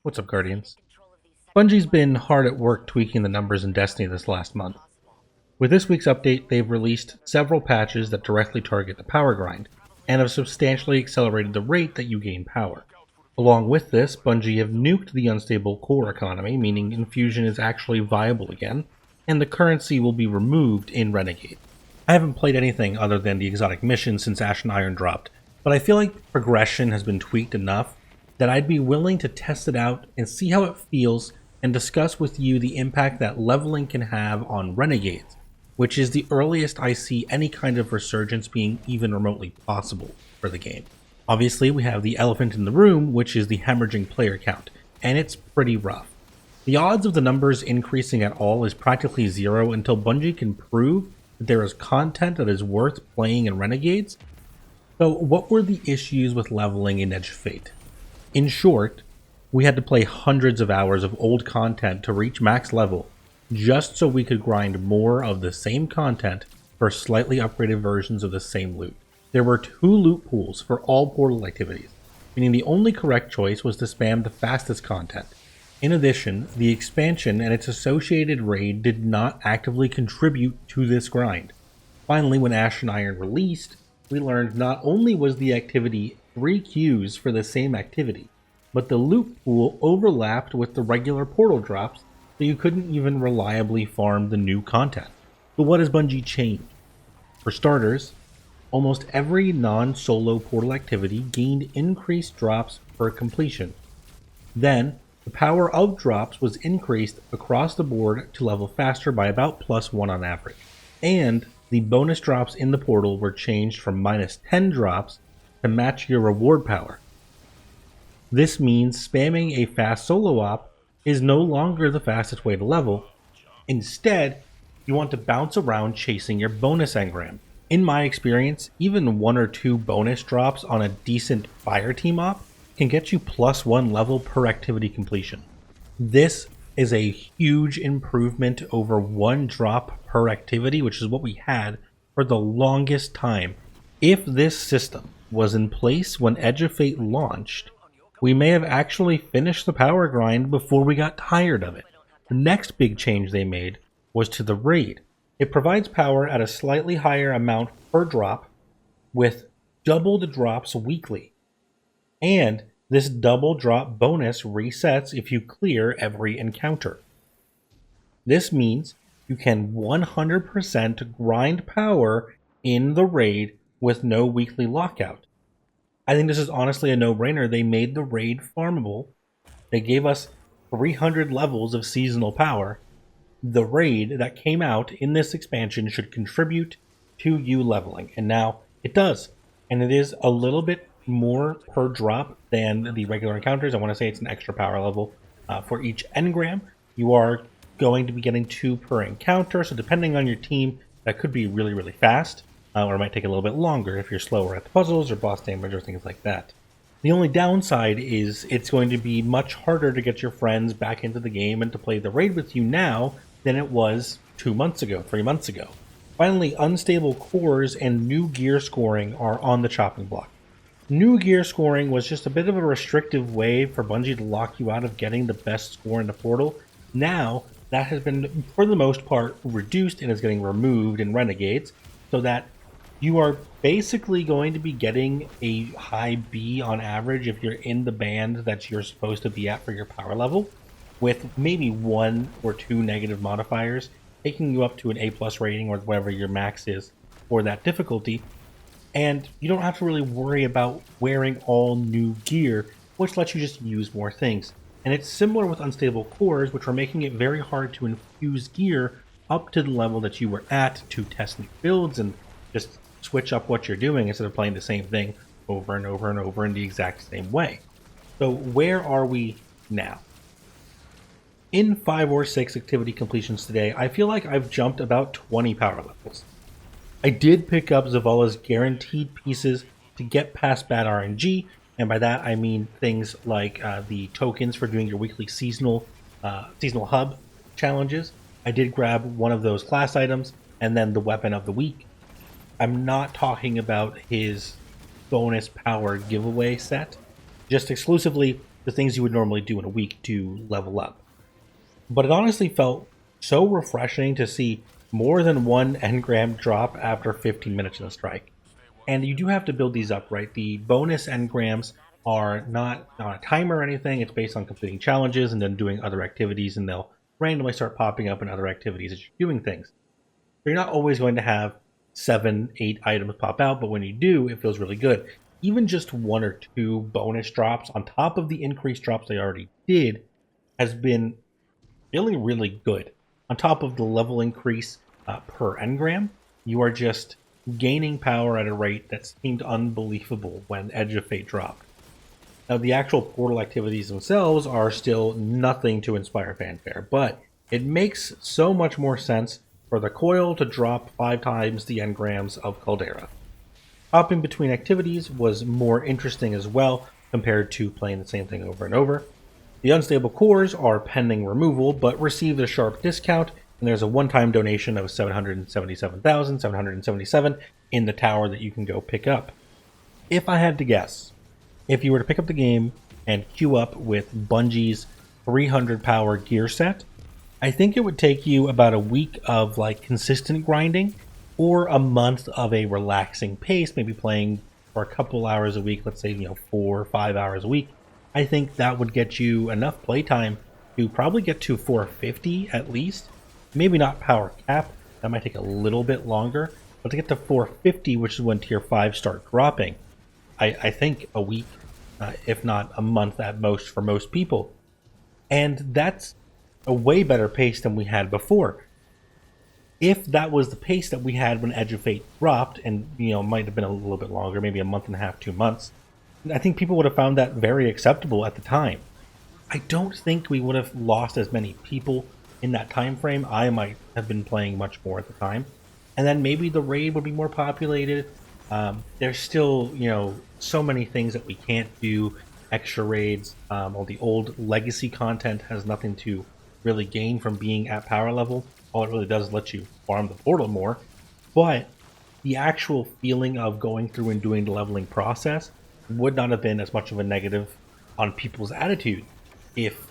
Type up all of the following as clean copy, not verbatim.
What's up, Guardians? Bungie's been hard at work tweaking the numbers in Destiny this last month. With this week's update, they've released several patches that directly target the power grind, and have substantially accelerated the rate that you gain power. Along with this, Bungie have nuked the unstable core economy, meaning infusion is actually viable again, and the currency will be removed in Renegades. I haven't played anything other than the exotic mission since Ash and Iron dropped, but I feel like progression has been tweaked enough that I'd be willing to test it out and see how it feels and discuss with you the impact that leveling can have on Renegades, which is the earliest I see any kind of resurgence being even remotely possible for the game. Obviously, we have the elephant in the room, which is the hemorrhaging player count, and it's pretty rough. The odds of the numbers increasing at all is practically zero until Bungie can prove that there is content that is worth playing in Renegades. So what were the issues with leveling in Edge of Fate? In short, we had to play hundreds of hours of old content to reach max level, just so we could grind more of the same content for slightly upgraded versions of the same loot. There were 2 loot pools for all portal activities, meaning the only correct choice was to spam the fastest content. In addition, the expansion and its associated raid did not actively contribute to this grind. Finally, when Ash and Iron released, we learned not only was the activity 3 queues for the same activity, but the loot pool overlapped with the regular portal drops, so you couldn't even reliably farm the new content. But what has Bungie changed? For starters, almost every non-solo portal activity gained increased drops per completion. Then, the power of drops was increased across the board to level faster by about +1 on average. And the bonus drops in the portal were changed from -10 drops to match your reward power. This means spamming a fast solo op is no longer the fastest way to level. Instead, you want to bounce around chasing your bonus engram. In my experience, even 1 or 2 bonus drops on a decent fire team op can get you +1 level per activity completion. This is a huge improvement over 1 drop per activity, which is what we had for the longest time. If this system was in place when Edge of Fate launched, we may have actually finished the power grind before we got tired of it. The next big change they made was to the raid. It provides power at a slightly higher amount per drop, with doubled drops weekly. And this double drop bonus resets if you clear every encounter. This means you can 100% grind power in the raid with no weekly lockout. I think this is honestly a no-brainer. They made the raid farmable. They gave us 300 levels of seasonal power. The raid that came out in this expansion should contribute to you leveling, and now it does. And it is a little bit more per drop than the regular encounters. I want to say it's an extra power level for each engram. You are going to be getting 2 per encounter, so depending on your team, that could be really, really fast, or it might take a little bit longer if you're slower at the puzzles or boss damage or things like that. The only downside is it's going to be much harder to get your friends back into the game and to play the raid with you now than it was 2 months ago, 3 months ago. Finally, unstable cores and new gear scoring are on the chopping block. New gear scoring was just a bit of a restrictive way for Bungie to lock you out of getting the best score in the portal. Now, that has been, for the most part, reduced and is getting removed in Renegades, so that you are basically going to be getting a high B on average if you're in the band that you're supposed to be at for your power level, with maybe 1 or 2 negative modifiers, taking you up to an A+ rating or whatever your max is for that difficulty. And you don't have to really worry about wearing all new gear, which lets you just use more things. And it's similar with unstable cores, which are making it very hard to infuse gear up to the level that you were at to test new builds and just switch up what you're doing instead of playing the same thing over and over and over in the exact same way. So where are we now? In 5 or 6 activity completions today, I feel like I've jumped about 20 power levels. I did pick up Zavala's guaranteed pieces to get past bad RNG, and by that I mean things like the tokens for doing your weekly seasonal hub challenges. I did grab one of those class items, and then the weapon of the week. I'm not talking about his bonus power giveaway set, just exclusively the things you would normally do in a week to level up. But it honestly felt so refreshing to see more than one engram drop after 15 minutes in a strike. And you do have to build these up, right? The bonus engrams are not on a timer or anything. It's based on completing challenges and then doing other activities, and they'll randomly start popping up in other activities as you're doing things. You're not always going to have 7, 8 items pop out, but when you do, it feels really good. Even just 1 or 2 bonus drops on top of the increased drops they already did has been really, really good. On top of the level increase per engram, you are just gaining power at a rate that seemed unbelievable when Edge of Fate dropped. Now, the actual portal activities themselves are still nothing to inspire fanfare, but it makes so much more sense for the coil to drop 5 times the engrams of Caldera. Hopping between activities was more interesting as well compared to playing the same thing over and over. The unstable cores are pending removal, but received a sharp discount, and there's a one-time donation of 777,777 in the tower that you can go pick up. If I had to guess, if you were to pick up the game and queue up with Bungie's 300 power gear set, I think it would take you about a week of like consistent grinding or a month of a relaxing pace, maybe playing for a couple hours a week, let's say 4 or 5 hours a week. I think that would get you enough playtime to probably get to 450 at least. Maybe not power cap, that might take a little bit longer, but to get to 450, which is when tier 5 start dropping, I think a week, if not a month at most for most people. And that's a way better pace than we had before. If that was the pace that we had when Edge of Fate dropped, and might have been a little bit longer, maybe a month and a half, 2 months, I think people would have found that very acceptable at the time. I don't think we would have lost as many people in that time frame. I might have been playing much more at the time, and then maybe the raid would be more populated. There's still so many things that we can't do, extra raids. All the old legacy content has nothing to really gain from being at power level. All it really does is let you farm the portal more, but the actual feeling of going through and doing the leveling process would not have been as much of a negative on people's attitude if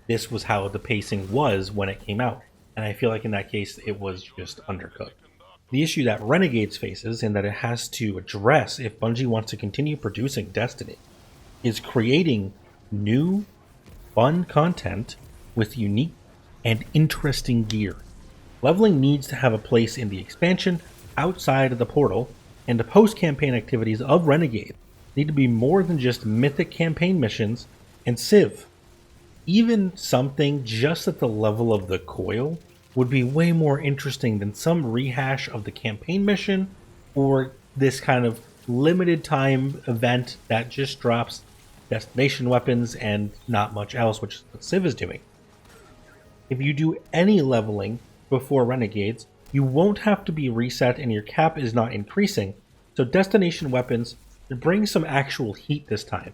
this was how the pacing was when it came out. And I feel like in that case, it was just undercooked. The issue that Renegades faces, and that it has to address if Bungie wants to continue producing Destiny, is creating new, fun content with unique and interesting gear. Leveling needs to have a place in the expansion, outside of the portal, and the post-campaign activities of Renegades need to be more than just mythic campaign missions and Civ. Even something just at the level of the coil would be way more interesting than some rehash of the campaign mission or this kind of limited time event that just drops destination weapons and not much else, which is what Civ is doing. If you do any leveling before Renegades, you won't have to be reset and your cap is not increasing, so destination weapons bring some actual heat this time.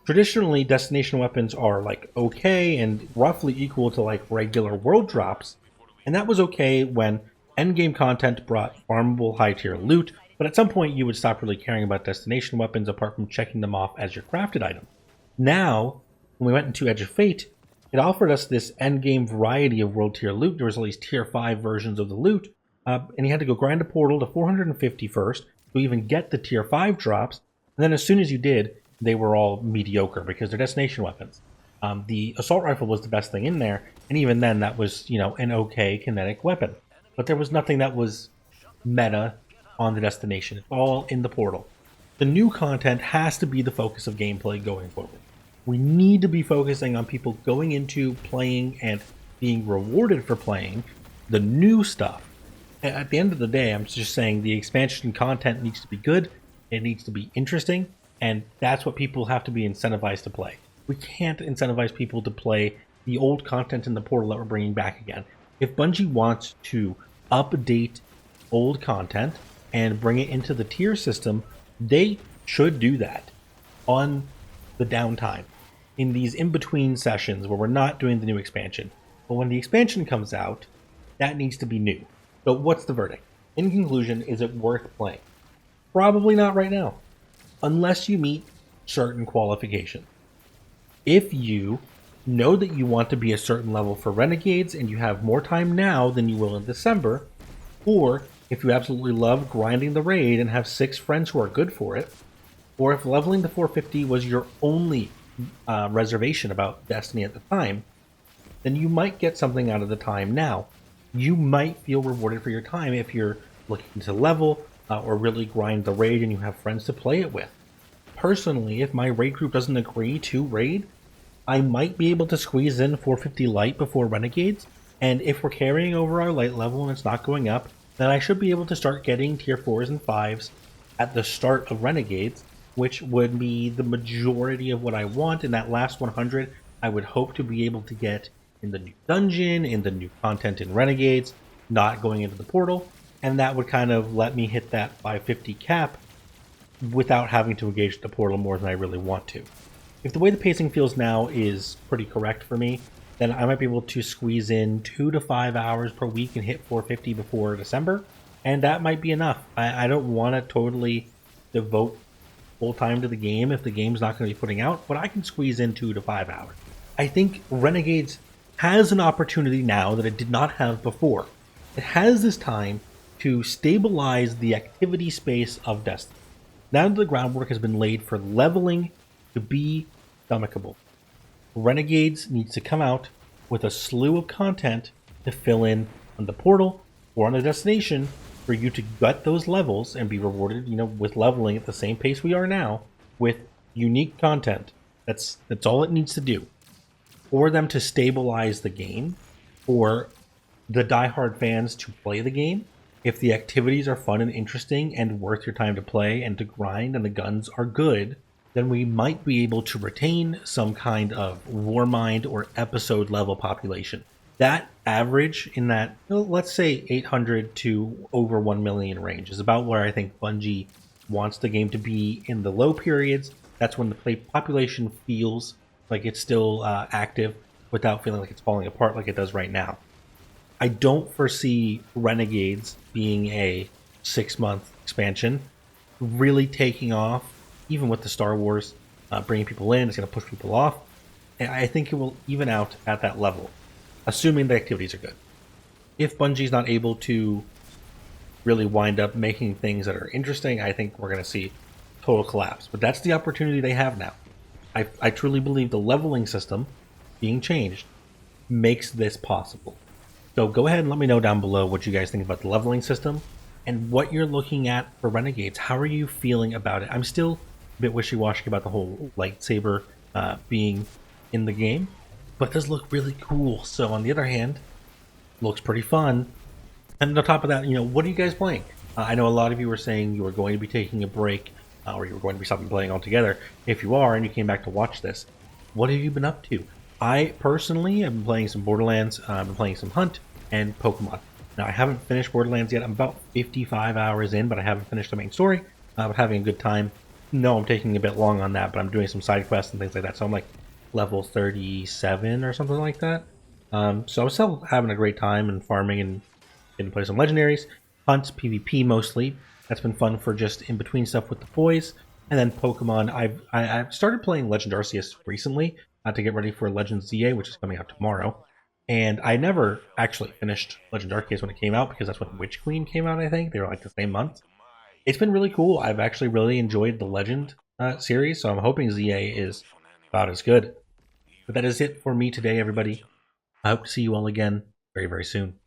Traditionally, destination weapons are like okay and roughly equal to like regular world drops, and that was okay when endgame content brought farmable high tier loot, but at some point you would stop really caring about destination weapons apart from checking them off as your crafted item. Now, when we went into Edge of Fate, it offered us this endgame variety of world tier loot. There was at least tier 5 versions of the loot, and you had to go grind a portal to 450 first to even get the tier 5 drops, and then as soon as you did, they were all mediocre because they're destination weapons. The assault rifle was the best thing in there, and even then that was, an okay kinetic weapon. But there was nothing that was meta on the destination. It's all in the portal. The new content has to be the focus of gameplay going forward. We need to be focusing on people going into playing and being rewarded for playing the new stuff. At the end of the day, I'm just saying the expansion content needs to be good, it needs to be interesting, and that's what people have to be incentivized to play. We can't incentivize people to play the old content in the portal that we're bringing back again. If Bungie wants to update old content and bring it into the tier system, they should do that on the downtime, in these in-between sessions where we're not doing the new expansion. But when the expansion comes out, that needs to be new. So what's the verdict? In conclusion, is it worth playing? Probably not right now, unless you meet certain qualifications. If you know that you want to be a certain level for Renegades and you have more time now than you will in December, or if you absolutely love grinding the raid and have 6 friends who are good for it, or if leveling to 450 was your only reservation about Destiny at the time, then you might get something out of the time now. You might feel rewarded for your time if you're looking to level or really grind the raid and you have friends to play it with. Personally, if my raid group doesn't agree to raid, I might be able to squeeze in 450 light before Renegades, and if we're carrying over our light level and it's not going up, then I should be able to start getting tier 4s and 5s at the start of Renegades, which would be the majority of what I want. In that last 100, I would hope to be able to get in the new dungeon, in the new content in Renegades, not going into the portal, and that would kind of let me hit that 550 cap without having to engage the portal more than I really want to. If the way the pacing feels now is pretty correct for me, then I might be able to squeeze in 2 to 5 hours per week and hit 450 before December, and that might be enough. I don't want to totally devote full time to the game if the game's not going to be putting out, but I can squeeze in 2 to 5 hours. I think Renegades has an opportunity now that it did not have before. It has this time to stabilize the activity space of Destiny. Now that the groundwork has been laid for leveling to be stomachable, Renegades needs to come out with a slew of content to fill in on the portal or on the destination for you to get those levels and be rewarded, with leveling at the same pace we are now with unique content. That's all it needs to do. For them to stabilize the game, for the diehard fans to play the game, if the activities are fun and interesting and worth your time to play and to grind and the guns are good, then we might be able to retain some kind of Warmind or episode level population. That average in that, let's say 800 to over 1 million range is about where I think Bungie wants the game to be in the low periods. That's when the play population feels like it's still active without feeling like it's falling apart like it does right now. I don't foresee Renegades being a 6-month expansion really taking off, even with the Star Wars bringing people in. It's going to push people off. And I think it will even out at that level, assuming the activities are good. If Bungie's not able to really wind up making things that are interesting, I think we're going to see total collapse. But that's the opportunity they have now. I truly believe the leveling system being changed makes this possible. So go ahead and let me know down below what you guys think about the leveling system and what you're looking at for Renegades. How are you feeling about it? I'm still a bit wishy-washy about the whole lightsaber being in the game, but it does look really cool. So on the other hand, looks pretty fun. And on top of that, what are you guys playing? I know a lot of you were saying you were going to be taking a break or you were going to be stopping playing altogether. If you are and you came back to watch this, what have you been up to? I personally have been playing some Borderlands, I've been playing some Hunt, and Pokemon. Now, I haven't finished Borderlands yet. I'm about 55 hours in, but I haven't finished the main story. But having a good time. No, I'm taking a bit long on that, but I'm doing some side quests and things like that. So I'm like level 37 or something like that. So I'm still having a great time and farming and getting to play some legendaries. Hunt, PvP mostly. That's been fun for just in between stuff with the boys. And then Pokemon. I've started playing Legend Arceus recently to get ready for Legend ZA, which is coming out tomorrow. And I never actually finished Legend Arceus when it came out because that's when Witch Queen came out, I think. They were like the same month. It's been really cool. I've actually really enjoyed the Legend series, so I'm hoping ZA is about as good. But that is it for me today, everybody. I hope to see you all again very, very soon.